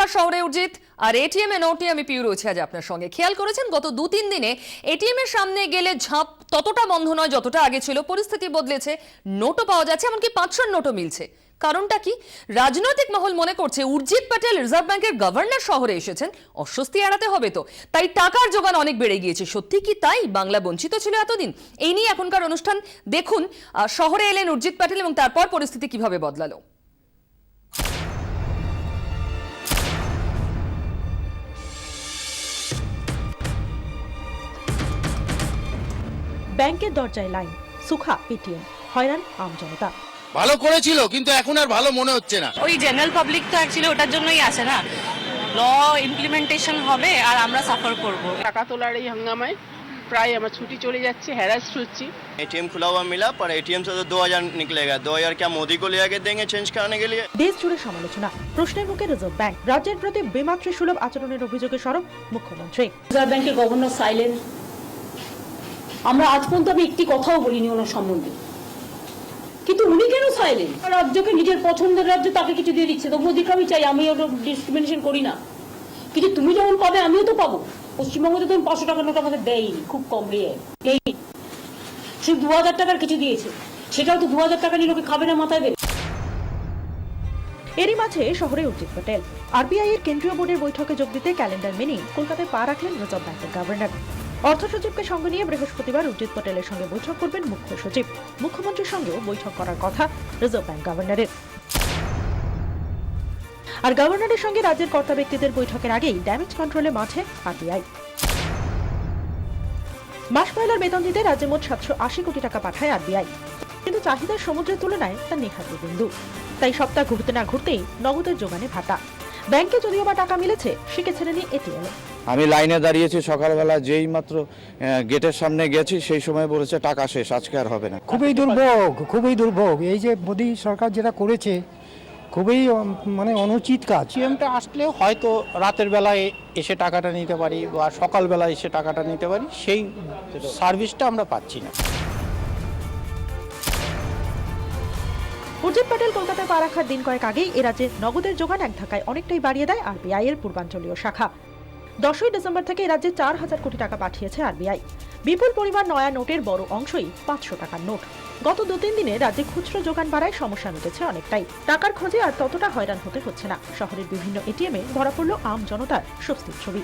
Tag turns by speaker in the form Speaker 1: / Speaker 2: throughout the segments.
Speaker 1: নমস্কার শহরে উর্জিত আর এটিএম এ নোটে আমি পিউ রয়েছে আজ আপনার সঙ্গে। খেয়াল করেছেন গত 2-3 দিনে এটিএম এর সামনে গেলে ঝাঁপ ততটা বন্ধ নয় যতটা আগে ছিল। পরিস্থিতি বদলেছে, নোটও পাওয়া যাচ্ছে, এমনকি 500 নোটও মিলছে। কারণটা কি? রাজনৈতিক মহল মনে করছে উর্জিত প্যাটেল রিজার্ভ ব্যাংকের গভর্নর শহরে এসেছেন, অস্বস্তি এড়াতে হবে তো, তাই টাকার যোগান অনেক বেড়ে গিয়েছে। সত্যি কি তাই? বাংলা বঞ্চিত ছিল এতদিন? এই নিয়ে এখনকার অনুষ্ঠান দেখুন। শহরে এলেন উর্জিত প্যাটেল এবং তারপর পরিস্থিতি কিভাবে বদলালো।
Speaker 2: ব্যাংকের দরজায় লাইন, সুখা এটিএম, হয়রান আম জনতা।
Speaker 3: ভালো করেছিল কিন্তু এখন আর ভালো মনে হচ্ছে না।
Speaker 4: ওই জেনারেল পাবলিক তো অ্যাকচুয়ালি ওটার জন্যই আসে না, ল ইমপ্লিমেন্টেশন হবে আর আমরা সাফার করব।
Speaker 5: টাকা তোলার এই হাঙ্গামায় প্রায় আমার ছুটি চলে যাচ্ছে, হ্যারাস হচ্ছি।
Speaker 6: एटीएम खुला हुआ मिला पर एटीएम से तो 2000 निकलेगा। 2000 क्या मोदी को ले आके देंगे चेंज कराने के लिए?
Speaker 2: দেশ জুড়ে সমালোচনা, প্রশ্নের মুখে রিজার্ভ ব্যাংক। রাজ্যের প্রতি বেমাতৃসুলভ আচরণের অভিযোগে সরব মুখ্যমন্ত্রী।
Speaker 7: রিজার্ভ ব্যাংকের গভর্নর সাইলেন্ট। আমরা আজ পর্যন্ত আমি একটি কথাও বলিনি ওনার সম্বন্ধে, কিন্তু উনি কেন সাইলেন্ট? রাজ্যকে নিজের পছন্দের রাজ্য তাকে কিছু দিয়ে দিচ্ছে, তবু ওদিকে আমি চাই, আমি ওটা ডিসক্রিমিনেশন করি না, কিন্তু তুমি যেমন পাবে আমিও তো পাবো। পশ্চিমবঙ্গে তো 500 টাকার নোট আমাদের দেয়নি, খুব কম দিয়ে এই শুধু 2000 টাকার কিছু দিয়েছে, সেটাও তো 2000 টাকা নিয়ে লোকে খাবে না, মাথায় দেবে।
Speaker 2: এরই মাঝে শহরে উর্জিত প্যাটেল। আরবিআই এর কেন্দ্রীয় বোর্ডের বৈঠকে যোগ দিতে ক্যালেন্ডার মেনে কলকাতায় পা রাখলেন রিজার্ভ ব্যাংকের গভর্নর। অর্থ সচিবকে সঙ্গে নিয়ে বৃহস্পতিবার উর্জিত প্যাটেলের সঙ্গে বৈঠক করবেন মুখ্য সচিব। মুখ্যমন্ত্রীর সঙ্গেও বৈঠক করার কথা রিজার্ভ ব্যাংক গভর্নরের। আর গভর্নরের সঙ্গে রাজ্যের কর্তা ব্যক্তিদের বৈঠকের আগেই ড্যামেজ কন্ট্রোলে মাঠে আরবিআই। মাস পয়লার বেতন দিতে রাজ্যে মোট 780 কোটি টাকা পাঠায় আরবিআই, কিন্তু চাহিদার সমুদ্রের তুলনায় তা নেহাতি বিন্দু। তাই সপ্তাহ ঘুরতে না ঘুরতেই নগদের যোগানে ভাটা। ব্যাংকে যদিও বা টাকা মিলেছে, শিখেছিলেন এটিএম।
Speaker 8: আমি লাইনে দাঁড়িয়েছি সকালবেলা, যেই মাত্র গেটের সামনে গেছি সেই সময় বলেছে টাকা শেষ, আজকে আর হবে না।
Speaker 9: খুবই দুর্ভোগ। এই যে মোদী সরকার যেটা করেছে খুবই মানে অনুচিত কাজ।
Speaker 10: এটিএমটা আসলে হয়তো রাতের বেলায় এসে টাকাটা নিতে পারি বা সকালবেলা এসে টাকাটা নিতে পারি, সেই সার্ভিসটা আমরা পাচ্ছি না।
Speaker 2: উর্জিত প্যাটেল কলকাতায় পা রাখার দিন কয়েক আগেই এ রাজ্যে নগদের যোগান এক ধাক্কায় অনেকটাই বাড়িয়ে দেয় আরবিআই এর পূর্বাঞ্চলীয় শাখা। 10ই ডিসেম্বর থেকে রাজ্যে 4000 কোটি টাকা পাঠিয়েছে আরবিআই। বিপুল পরিমাণ নয়া নোটের বড় অংশই 500 টাকার নোট। গত 2-3 দিনে রাজ্যে খুচরো যোগান বাড়ায় সমস্যা মিটেছে অনেকটাই। টাকার খোঁজে আর ততটা হয়রান হতে হচ্ছে না। শহরের বিভিন্ন এটিএমে ধরা পড়ল আম জনতার স্বস্তির ছবি।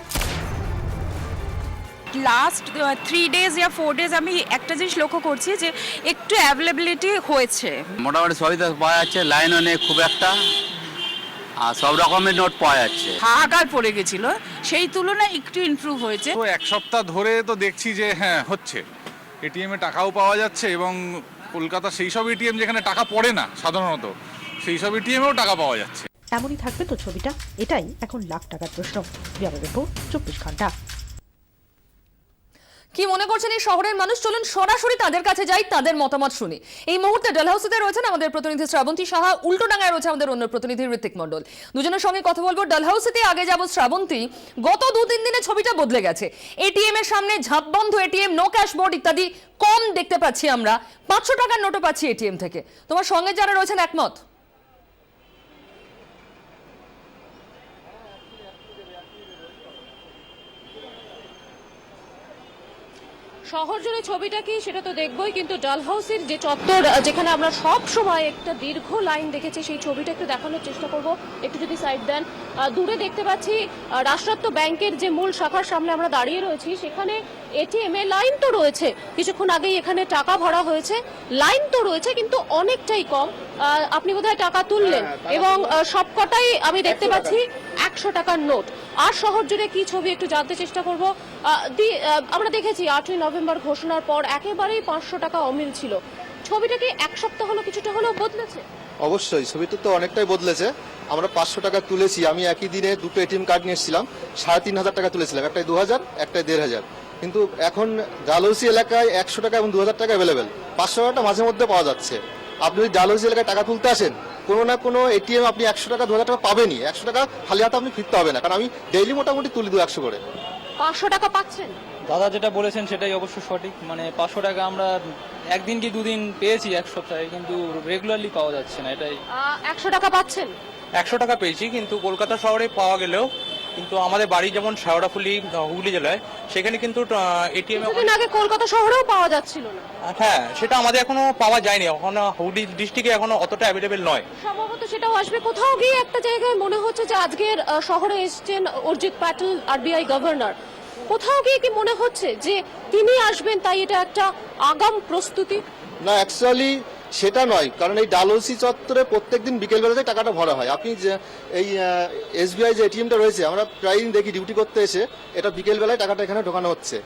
Speaker 4: লাস্ট 3 ডেজ या 4 ডেজ আমি একটা জিনিস লক্ষ্য করছি যে একটু অ্যাভেলেবিলিটি হয়েছে।
Speaker 6: মোটামুটি সবই তো পাওয়া যাচ্ছে, লাইনও নেই খুব একটা, আর সব রকমের নোট পাওয়া যাচ্ছে।
Speaker 4: হাহাকার পড়ে গেছিল, সেই তুলনায় একটু ইমপ্রুভ হয়েছে।
Speaker 11: তো এক সপ্তাহ ধরে তো দেখছি যে হ্যাঁ হচ্ছে, এটিএমে টাকাও পাওয়া যাচ্ছে এবং কলকাতা সেই সব এটিএম যেখানে টাকা পড়ে না সাধারণত, সেই সব এটিএমেও টাকা পাওয়া যাচ্ছে।
Speaker 2: এমনই থাকবে তো ছবিটা? এটাই এখন লাখ টাকার প্রশ্ন। ব্যুরো রিপোর্ট, 24 ঘন্টা।
Speaker 1: কি মনে করছেন এই শহরের মানুষ? চলুন সরাসরি তাদের কাছে যাই, তাদের মতামত শুনি। এই মুহূর্তে ডালহাউসিতে রয়েছেন আমাদের প্রতিনিধি শ্রাবন্তী সাহা, উল্টোডাঙ্গায় রয়েছে আমাদের অন্য প্রতিনিধি ঋত্বিক মণ্ডল। দুজনের সঙ্গে কথা বলবো। ডালহাউসিতে আগে যাব শ্রাবন্তী। গত 2-3 দিনে ছবিটা বদলে গেছে। এটিএম এর সামনে ঝাঁপ বন্ধ এটিএম, নো ক্যাশ বোর্ড ইত্যাদি কম দেখতে পাচ্ছি আমরা। 500 টাকার নোটও পাচ্ছি এটিএম থেকে। তোমার সঙ্গে যারা রয়েছেন একমত?
Speaker 7: শহর জুড়ে ছবিটা কি সেটা তো দেখবই, কিন্তু ডালহাউসের যে চত্বর, যেখানে আমরা সব সময় একটা দীর্ঘ লাইন দেখেছি, সেই ছবিটা একটু দেখানোর চেষ্টা করব। একটু যদি সাইড দেন, দূরে দেখতে পাচ্ছি রাষ্ট্রায়ত্ত ব্যাংকের যে মূল শাখার সামনে আমরা দাঁড়িয়ে রয়েছি, সেখানে এটিএম এ লাইন তো রয়েছে, কিছুক্ষণ আগেই এখানে টাকা ভরা হয়েছে, লাইন তো রয়েছে কিন্তু অনেকটাই কম। আপনি বোধহয় টাকা তুললেন এবং সবকটাই আমি দেখতে পাচ্ছি 100 টাকার নোট। আর শহর জুড়ে কি ছবি একটু জানতে চেষ্টা করব। আমরা দেখেছি 8ই নভেম্বর ঘোষণার পর একেবারেই 500 টাকা অমিল ছিল। ছবিটা কি এক সপ্তাহ হলো কিছুটা হলেও বদলেছে?
Speaker 12: অবশ্যই ছবিটা তো অনেকটাই বদলেছে। আমরা 500 টাকা তুলেছি, আমি একই দিনে দুটো এটিএম কার্ড নিয়ে এসেছিলাম, 3500 টাকা তুলেছিলাম, একটাই 2000, একটাই 1500। কিন্তু এখন ডালহৌসি এলাকায় 100 টাকা এবং 2000 টাকা অ্যাভেলেবেল, 500 টাকাটা মাঝে মধ্যে পাওয়া যাচ্ছে। আপনি যদি ডালহৌসি এলাকায় টাকা তুলতে আসেন, কোনো না কোনো এটিএম আপনি 100 টাকা 2000 টাকা পাবেনই। 100 টাকা খালি হাতে আপনি ফিরতে হবে না, কারণ আমি ডেইলি মোটামুটি তুলি 200 করে।
Speaker 7: 500 টাকা পাচ্ছেন?
Speaker 10: দাদা যেটা বলেছেন সেটাই অবশ্য সঠিক। মানে 500 টাকা আমরা একদিন কি দুদিন পেয়েছি এক সপ্তাহে, কিন্তু রেগুলারলি পাওয়া যাচ্ছে না, এটাই।
Speaker 7: 100 টাকা পাচ্ছেন?
Speaker 10: 100 টাকা পেয়েছি, কিন্তু কলকাতা শহরে পাওয়া গেলেও কিন্তু আমাদের বাড়ি যেমন শেওড়াফুলি হুগলি জেলায়, সেখানে কিন্তু এটিএম
Speaker 7: কিছুদিন আগে কলকাতা শহরেও পাওয়া যাচ্ছিল না।
Speaker 10: হ্যাঁ, সেটা আমাদের এখনো পাওয়া যায়নি, এখনো হুগলি ডিস্ট্রিক্টে এখনো অতটা অ্যাভেলেবেল নয়।
Speaker 7: সম্ভবত সেটাও আসবে। কোথাও গিয়ে একটা জায়গায় মনে হচ্ছে যে আজকের শহরে এসেছেন উর্জিত প্যাটেল, আরবিআই গভর্নর। কোথাও গিয়ে কি মনে হচ্ছে যে তিনি আসবেন, তাই এটা একটা আগাম প্রস্তুতি?
Speaker 12: না, অ্যাকচুয়ালি সেটা নয়, কারণ এই ডালহৌসি চত্বরে প্রত্যেকদিন বিকেলবেলাতে টাকাটা ভরা হয়। আপনি যে এই এসবিআই যে এটিএমটা রয়েছে, আমরা প্রায় দিন দেখি ডিউটি করতে এসে এটা বিকেলবেলায় টাকাটা এখানে ঢোকানো হচ্ছে।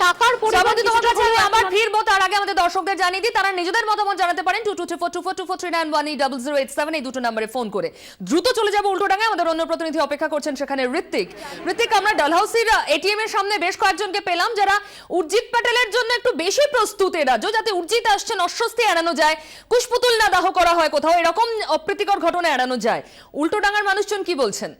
Speaker 7: টাকার পরিমাণ
Speaker 1: তোমার কাছে আবার ফিরবো, তার আগে আমাদের দর্শকদের জানিয়ে দিই তারা নিজেদের মতামত জানাতে পারেন 2234242439180087 এই দুটো নম্বরে ফোন করে। দ্রুত চলে যাবো উল্টোডাঙ্গায়, আমাদের অন্য প্রতিনিধি অপেক্ষা করছেন সেখানে ঋত্বিক। আমরা ডালহাউসির এটিএম এর সামনে বেশ কয়েকজনকে পেলাম যারা উর্জিত প্যাটেলের জন্য একটু বেশি প্রস্তুত এরা, যাতে উর্জিত আসছেন অস্বস্তি এড়ানো যায়, কুশপুতুল না দাহ করা হয় কোথাও, এরকম অপ্রীতিকর ঘটনা এড়ানো যায়। উল্টোডাঙ্গার মানুষজন কি বলছেন?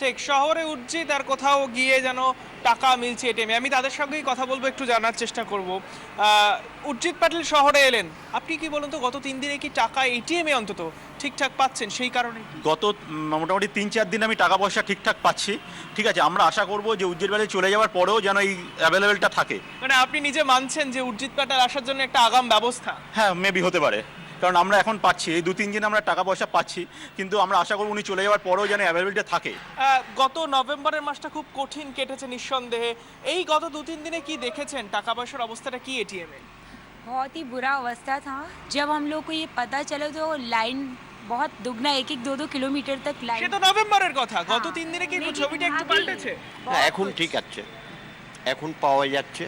Speaker 13: ঠিক শহরে উর্জিত আর কোথাও গিয়ে যেন টাকা মিলছে এটিএমে, আমি তাদের সঙ্গেই কথা বলবো, একটু জানার চেষ্টা করব। উর্জিত প্যাটেল শহরে এলেন, আপনি কি বলুন তো গত 3 দিনে কি টাকা এটিএমে অন্তত ঠিকঠাক পাচ্ছেন? সেই কারণে
Speaker 14: গত মোটামুটি 3-4 দিন আমি টাকা পয়সা ঠিকঠাক পাচ্ছি। ঠিক আছে, আমরা আশা করব যে উর্জিত প্যাটেল চলে যাওয়ার পরেও যেন এই অ্যাভেলেবেলটা থাকে।
Speaker 13: মানে আপনি নিজে মানছেন যে উর্জিত প্যাটেল আসার জন্য একটা আগাম ব্যবস্থা?
Speaker 14: হ্যাঁ, মেবি হতে পারে, কারণ আমরা এখন পাচ্ছি, এই 2-3 দিন আমরা টাকা পয়সা পাচ্ছি, কিন্তু আমরা আশা করব উনি চলে যাওয়ার পরেও যেন অ্যাভেলেবিলিটি থাকে।
Speaker 13: গত নভেম্বরের মাসটা খুব কঠিন কেটেছে নিঃসন্দেহে, এই গত 2-3 দিনে কি দেখেছেন টাকা পয়সার অবস্থাটা কি এটিএমে?
Speaker 4: बहुत ही बुरा अवस्था था। जब हम लोग को ये पता चला तो लाइन बहुत दुगना 1-2 किलोमीटर तक लाइन।
Speaker 13: সে তো নভেম্বরের কথা, গত 3 দিনে কি ছবিটা একটু পাল্টেছে?
Speaker 6: এখন ঠিক আছে, এখন পাওয়া যাচ্ছে,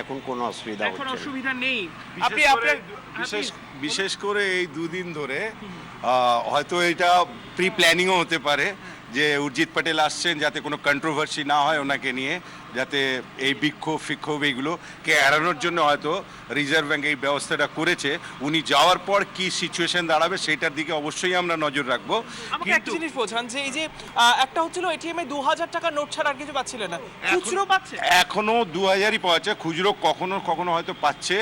Speaker 6: এখন কোনো অসুবিধা হচ্ছে না।
Speaker 13: এখন অসুবিধা নেই। আপনি আপনার
Speaker 3: বিশেষ করে এই 2 দিন ধরে হয়তো এটা প্রি প্ল্যানিংও হতে পারে যে উর্জিত প্যাটেল আসছেন যাতে কোনো কন্ট্রোভার্সি না হয় ওনাকে নিয়ে, যাতে এই বিক্ষোভ এইগুলোকে এড়ানোর জন্য হয়তো রিজার্ভ ব্যাংক এই ব্যবস্থাটা করেছে। উনি যাওয়ার পর কি সিচুয়েশন দাঁড়াবে সেটার দিকে অবশ্যই আমরা নজর রাখবো।
Speaker 13: আমাকে একটা জিনিস বোঝান যে এই যে একটা হচ্ছিল এটিএমে 2000 টাকার নোট ছাড়া আর কিছু পাচ্ছিলেন না, খুচরো পাচ্ছে?
Speaker 3: এখনো 2000ই পাওয়া যাচ্ছে, খুচরো কখনো কখনো হয়তো পাচ্ছে।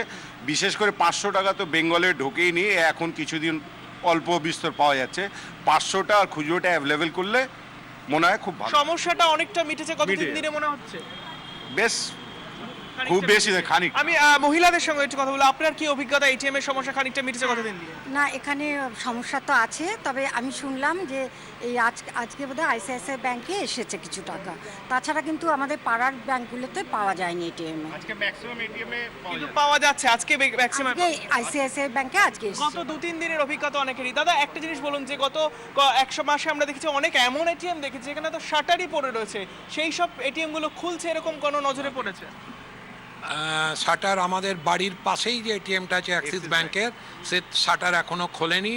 Speaker 3: বিশেষ করে 500 টাকা তো বেঙ্গলে ঢোকেই নি, এখন কিছুদিন অল্প বিস্তর পাওয়া যাচ্ছে। 500টা আর খুচরোটা অ্যাভেলেবেল করলে মনে হয় খুব ভালো।
Speaker 13: সমস্যাটা অনেকটা মিটেছে গত 3 দিনে মনে হচ্ছে?
Speaker 3: বেশ খুব বেশি খানিক।
Speaker 13: আমি মহিলাদের সঙ্গে একটু কথা বলবো, আপনার কি অভিজ্ঞতা এটিএম এর সমস্যা খানিকটা মিটেছে গত 3 দিনে?
Speaker 15: না, এখানে সমস্যা তো আছে, তবে আমি শুনলাম যে এই আজকে বোধহয় আইসিআইসিআই ব্যাংকে এসেছে কিছু টাকা, তাছাড়া কিন্তু আমাদের পাড়ার ব্যাংকগুলোতে পাওয়া যায়নি এটিএমে।
Speaker 3: আজকে ম্যাক্সিমাম এটিএমে
Speaker 13: পাওয়া যাচ্ছে, আজকে ম্যাক্সিমাম
Speaker 15: আইসিআইসিআই ব্যাংকে আজকে এসেছে।
Speaker 13: গত 2-3 দিনের অভিজ্ঞতা অনেকেরই। দাদা একটা জিনিস বলুন যে গত 100 মাসে আমরা দেখেছি অনেক এমন এটিএম দেখেছি যেখানে তো শাটারই পড়ে রয়েছে, সেই সব এটিএম গুলো খুলছে, এরকম কোনো নজরে পড়েছে?
Speaker 16: শাটার আমাদের বাড়ির পাশেই যে এটিএমটা আছে অ্যাক্সিস ব্যাংকের, সে শাটার এখনও খোলেনি।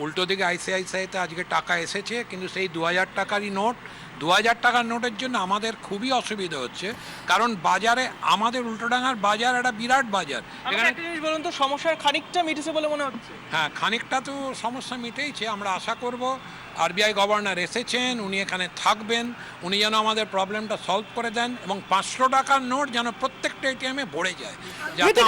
Speaker 16: উল্টো দিকে আইসিআইসিআইতে আজকে টাকা এসেছে, কিন্তু সেই 2000 টাকারই নোট। 2000 টাকার নোটের জন্য আমাদের খুবই অসুবিধা হচ্ছে, কারণ বাজারে আমাদের উল্টোডাঙ্গার বাজার একটা বিরাট বাজার।
Speaker 13: এখানে একটা জিনিস বলুন তো, সমস্যার খানিকটা মিটেছে বলে মনে হচ্ছে?
Speaker 16: হ্যাঁ, খানিকটা তো সমস্যা মিটেইছে। আমরা আশা করব আরবিআই গভর্নর এসেছেন, উনি এখানে থাকবেন, উনি যেন আমাদের প্রবলেমটা সলভ করে দেন এবং 500 টাকার নোট যেন প্রত্যেকটা এটিএমে ভরে যায়।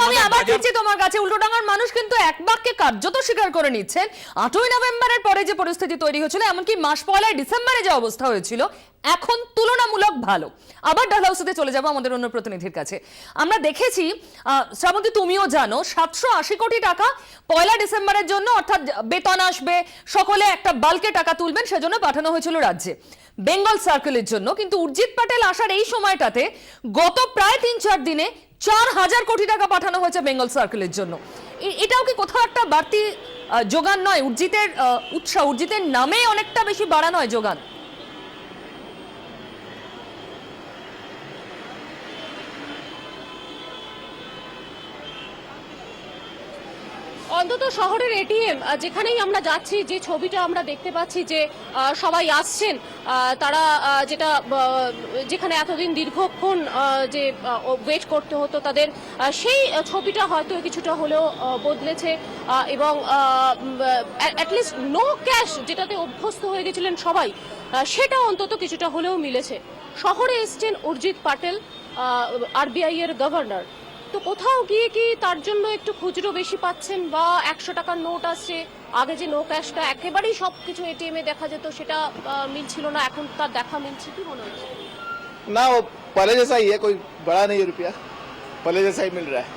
Speaker 1: আমি আবার ফিরছি তোমার কাছে। উল্টোডাঙ্গার মানুষ কিন্তু এক বাক্যে কার্যত স্বীকার করে নিচ্ছেন 8ই নভেম্বরের পরে যে পরিস্থিতি তৈরি হয়েছিল, এমনকি মাস পয়লায় ডিসেম্বরে যে অবস্থা হয়েছিল, এখন তুলনামূলক ভালো। আবার ডালহাউসিতে চলে যাবো আমাদের অন্য প্রতিনিধির কাছে। আমরা দেখেছি, শ্রাবন্তী তুমিও জানো, 780 কোটি টাকা 1 ডিসেম্বরের জন্য, অর্থাৎ বেতন আসবে, সকলে একটা বাল্কে টাকা তুলবেন, সেজন্য পাঠানো হয়েছিল রাজ্যে বেঙ্গল সার্কেলের জন্য। কিন্তু উর্জিত প্যাটেল আসার এই সময়টাতে গত প্রায় 3-4 দিনে 4000 কোটি টাকা পাঠানো হয়েছে বেঙ্গল সার্কেলের জন্য। এটাও কি কোথাও একটা বাড়তি যোগান নয়? উর্জিতের উৎসাহ, উর্জিতের নামে অনেকটা বেশি বাড়ানো হয় যোগান।
Speaker 7: অন্তত শহরের এটিএম যেখানেই আমরা যাচ্ছি, যে ছবিটা আমরা দেখতে পাচ্ছি যে সবাই আসছেন, তারা যেটা যেখানে এতদিন দীর্ঘক্ষণ যে ওয়েট করতে হতো তাদের, সেই ছবিটা হয়তো কিছুটা হলেও বদলেছে এবং অ্যাটলিস্ট নো ক্যাশ যেটাতে অভ্যস্ত হয়ে গেছিলেন সবাই, সেটা অন্তত কিছুটা হলেও মিলেছে। শহরে এসছেন উর্জিত প্যাটেল, আরবিআই এর গভর্নর। তো কোথাও গিয়ে কি তার জন্য একটু খুচরো বেশি পাচ্ছেন, বা 100 টাকার নোট আসছে, আগে যে নো ক্যাশটা একেবারেই সবকিছু এটিএম এ দেখা যেত সেটা মিলছিল না, এখন তার দেখা মিলছে, কি মনে হচ্ছে?
Speaker 17: ना वो पहले जैसा ही है, कोई बड़ा नहीं है रुपया, पहले जैसा ही मिल रहा है।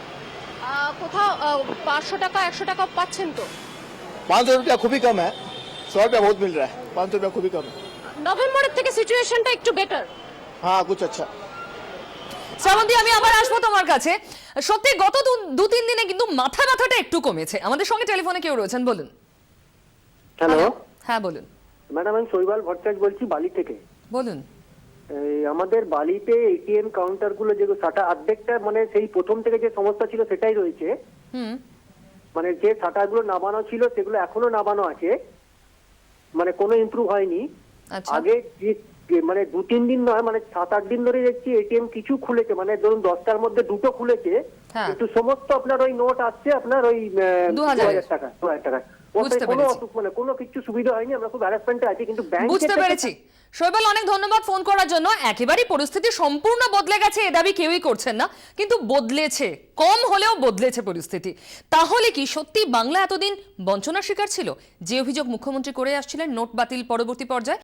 Speaker 7: কোথাও 500 টাকা 100 টাকা পাচ্ছেন তো?
Speaker 17: 500 रुपया खूब ही कम है, 100 रुपया बहुत मिल रहा है, 500 रुपया खूब ही कम है।
Speaker 7: নভেম্বরের থেকে সিচুয়েশনটা একটু বেটার।
Speaker 17: हाँ कुछ अच्छा।
Speaker 1: শ্রাবন্তী, আমি আবার আসবো তোমার কাছে। সত্যি গত 2-3 দিনে কিন্তু মাথাটা একটু কমেছে। আমাদের সঙ্গে টেলিফোনে কেউ রয়েছেন, বলুন।
Speaker 18: হ্যালো,
Speaker 1: হ্যাঁ বলুন।
Speaker 18: ম্যাডাম আমি শৈবাল ভট্টাচার্য বলছি বালি থেকে।
Speaker 1: বলুন।
Speaker 18: আমাদের বালিতে এটিএম কাউন্টারগুলো যেগুলো সাটা অর্ধেকটা মানে সেই প্রথম থেকে যে সমস্যা ছিল সেটাই রয়েছে। মানে যে শাটারগুলো নামানো ছিল সেগুলো এখনো নামানো আছে, মানে কোনো ইমপ্রুভ হয়নি। আগে মানে 2-3 দিন নয়, মানে 7-8 দিন ধরে দেখছি এটিএম কিছু খুলেছে, মানে ধরুন 10টার মধ্যে 2টো খুলেছে, কিন্তু সমস্ত আপনার ওই নোট আসছে আপনার ওই 2000 টাকা 2000 টাকা। মানে কোনো কিছু সুবিধা হয়নি, আমরা খুব হ্যারাসমেন্টে আছি। কিন্তু
Speaker 1: বুঝতে পেরেছি শৈবাল, অনেক ধন্যবাদ ফোন করার জন্য। একেবারেই পরিস্থিতি সম্পূর্ণ বদলে গেছে এ দাবি কেউই করছেন না, কিন্তু বদলেছে, কম হলেও বদলেছে পরিস্থিতি। তাহলে কি সত্যি বাংলা এতদিন বঞ্চনার শিকার ছিল? যে অভিযোগ মুখ্যমন্ত্রী করে আসছিলেন নোট বাতিল পরবর্তী পর্যায়ে,